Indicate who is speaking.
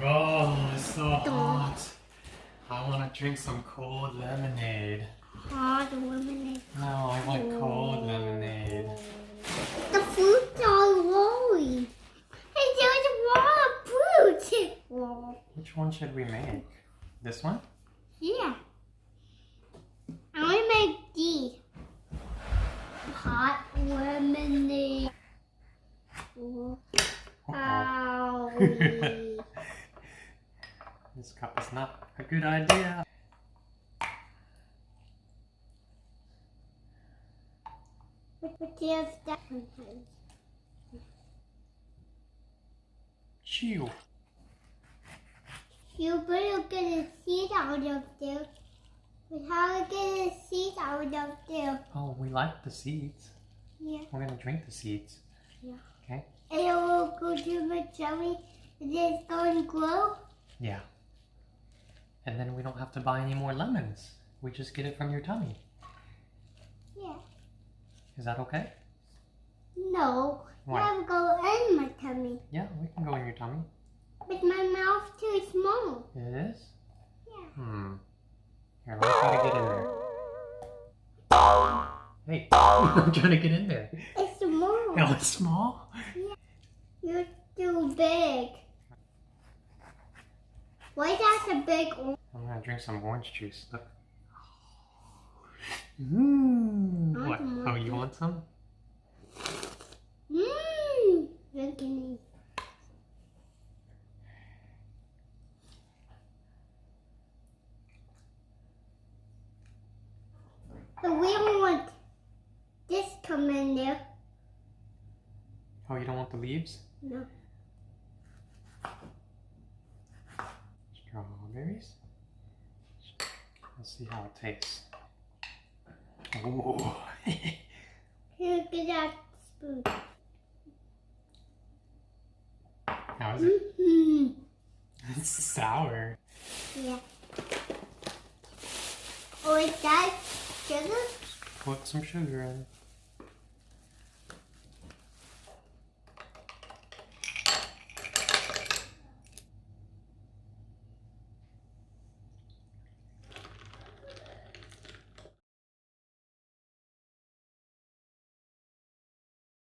Speaker 1: Oh, it's so hot. I want to drink some cold lemonade.
Speaker 2: Hot lemonade.
Speaker 1: No, I want cold lemonade.
Speaker 2: The fruits are rolling. Hey, there's a lot of fruit.
Speaker 1: Which one should we make? This one?
Speaker 2: Yeah. I want to make these. Hot lemonade. Owie.
Speaker 1: This cup is not a good idea.
Speaker 2: But there's that.
Speaker 1: Chew.
Speaker 2: You better get a seed out of there. But how to get a seed out of there?
Speaker 1: Oh, we like the seeds.
Speaker 2: Yeah.
Speaker 1: We're gonna drink the seeds.
Speaker 2: Yeah.
Speaker 1: Okay?
Speaker 2: And it will go to the jelly and it's going to grow?
Speaker 1: Yeah. And then we don't have to buy any more lemons. We just get it from your tummy.
Speaker 2: Yeah.
Speaker 1: Is that okay?
Speaker 2: No.
Speaker 1: Why?
Speaker 2: You have to go in my tummy.
Speaker 1: Yeah, we can go in your tummy.
Speaker 2: But my mouth's too small.
Speaker 1: It is?
Speaker 2: Yeah.
Speaker 1: Here, let me try to get in there. Hey, I'm trying to get in there.
Speaker 2: It's small.
Speaker 1: Oh, it's small?
Speaker 2: Yeah. You're too big. Why that's a big one?
Speaker 1: I'm gonna drink some orange juice. Look. Mmm. What? Oh, you want some?
Speaker 2: Mmm. Drinking these. But we don't want this come in there.
Speaker 1: Oh, you don't want the leaves?
Speaker 2: No.
Speaker 1: Strawberries. Let's see how it tastes. Ooh.
Speaker 2: Here, get that spoon.
Speaker 1: How is it?
Speaker 2: Mm-hmm.
Speaker 1: It's sour.
Speaker 2: Yeah. Oh, is that sugar?
Speaker 1: Put some sugar in.